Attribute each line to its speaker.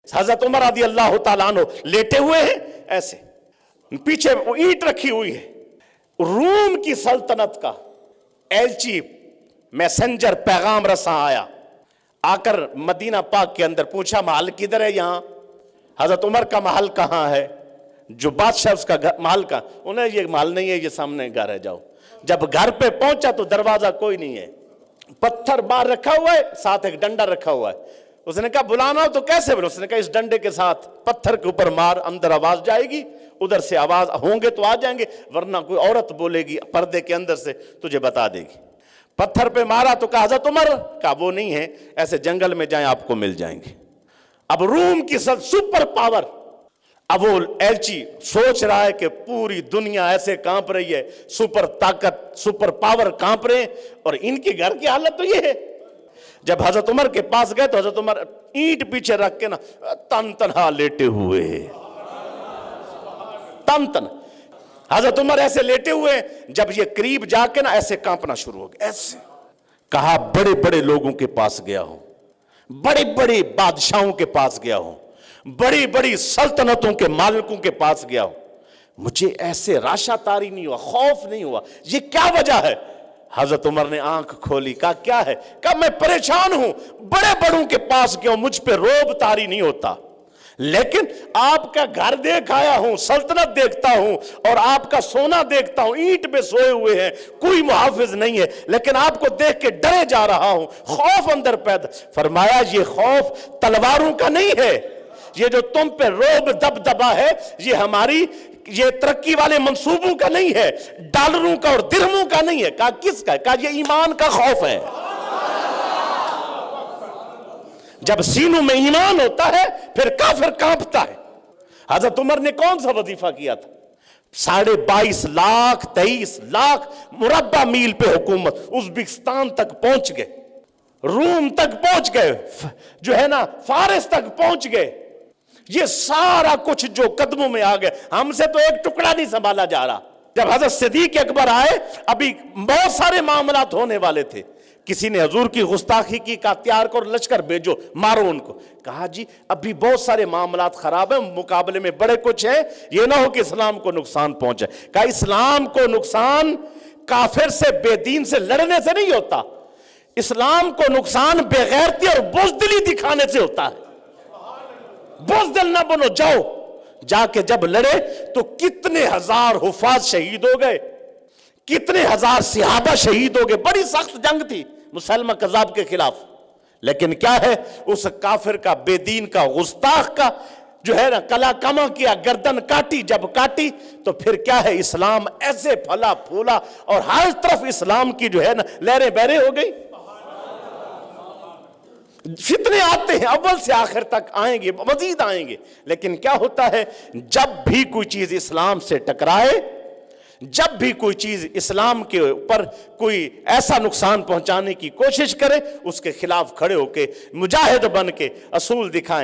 Speaker 1: हजरत उमर रज़ी अल्लाह तआला अन्हु लेटे हुए हैं, ऐसे पीछे ईंट रखी हुई है। रूम की सल्तनत का एलची मैसेंजर पैगाम रसा आया, आकर मदीना पाक के अंदर पूछा महल किधर है? यहाँ हजरत उमर का महल कहाँ है? जो बादशाह उसका महल का, उन्हें ये महल नहीं है, ये सामने घर है, जाओ। जब घर पे पहुंचा तो दरवाजा कोई नहीं है, पत्थर बाहर रखा हुआ है, साथ एक डंडा रखा हुआ है। उसने कहा बुलाना हो तो कैसे बोलो? उसने कहा इस डंडे के साथ पत्थर के ऊपर मार, अंदर आवाज जाएगी, उधर से आवाज होंगे तो आ जाएंगे, वरना कोई औरत बोलेगी पर्दे के अंदर से, तुझे बता देगी। पत्थर पे मारा तो कहा हज़रत उमर का वो नहीं है, ऐसे जंगल में जाएं आपको मिल जाएंगे। अब रूम की सब सुपर पावर, अब वो एलची सोच रहा है कि पूरी दुनिया ऐसे कांप रही है, सुपर ताकत सुपर पावर कांप रहे हैं, और इनके घर की हालत तो ये है। जब हजरत उमर के पास गए तो हजरत उमर ईंट पीछे रख के ना तन तनहा लेटे हुए, तन तन हजरत उमर ऐसे लेटे हुए। जब ये करीब जाके ना ऐसे कांपना शुरू हो गया, ऐसे कहा बड़े बड़े लोगों के पास गया हूं, बड़े बड़े बादशाहों के पास गया हूं, बड़ी बड़ी सल्तनतों के मालिकों के पास गया हूं, मुझे ऐसे राशा तारी नहीं हुआ, खौफ नहीं हुआ, ये क्या वजह है? हजरत उमर ने आंख खोली, कहा क्या है? कहा मैं परेशान हूं, बड़े बड़ों के पास गया हूं, मुझ पे रोब तारी नहीं होता, लेकिन आपका घर देख आया हूं, सल्तनत देखता हूं, और आपका सोना देखता हूं, ईंट पे सोए हुए हैं, कोई मुहाफिज नहीं है, लेकिन आपको देख के डरे जा रहा हूं, खौफ अंदर पैदा। फरमाया ये खौफ तलवारों का नहीं है, ये जो तुम पे रोब दबदबा है, ये हमारी ये तरक्की वाले मंसूबों का नहीं है, डॉलरों का और दिरहमों का नहीं है। कहा किसका है? कहा ये ईमान का खौफ है। जब सीनों में ईमान होता है फिर काफिर कांपता है। हजरत उमर ने कौन सा वजीफा किया था? 22.5 लाख 23 लाख मुरब्बा मील पे हुकूमत, उज़्बेकिस्तान तक पहुंच गए, रूम तक पहुंच गए, जो है ना फारिस तक पहुंच गए। ये सारा कुछ जो कदमों में आ गए, हमसे तो एक टुकड़ा नहीं संभाला जा रहा। जब हजरत सिद्दीक अकबर आए, अभी बहुत सारे मामलात होने वाले थे, किसी ने हजूर की गुस्ताखी की, कहा तैयार करो लश्कर भेजो, मारो उनको। कहा जी अभी बहुत सारे मामलात खराब है, मुकाबले में बड़े कुछ है, ये ना हो कि इस्लाम को नुकसान पहुंचे। कहा इस्लाम को नुकसान काफिर से बेदीन से लड़ने से नहीं होता, इस्लाम को नुकसान बेगैरती और बुज़दिली दिखाने से होता है। बुज़दिल ना बनो, जाओ जाके जब लड़े तो कितने हजार हुफाज शहीद हो गए, कितने हजार सहाबा शहीद हो गए। बड़ी सख्त जंग थी मुसलमा कज़ाब के खिलाफ, लेकिन क्या है उस काफिर का, बेदीन का, गुस्ताख का जो है ना कला कमा किया, गर्दन काटी। जब काटी तो फिर क्या है, इस्लाम ऐसे फला फूला और हर तरफ इस्लाम की जो है ना लहरें बहरें हो गई। फितने आते हैं, अव्वल से आखिर तक आएंगे, मजीद आएंगे, लेकिन क्या होता है जब भी कोई चीज इस्लाम से टकराए, जब भी कोई चीज इस्लाम के ऊपर कोई ऐसा नुकसान पहुंचाने की कोशिश करे, उसके खिलाफ खड़े होके मुजाहिद बन के असूल दिखाएं।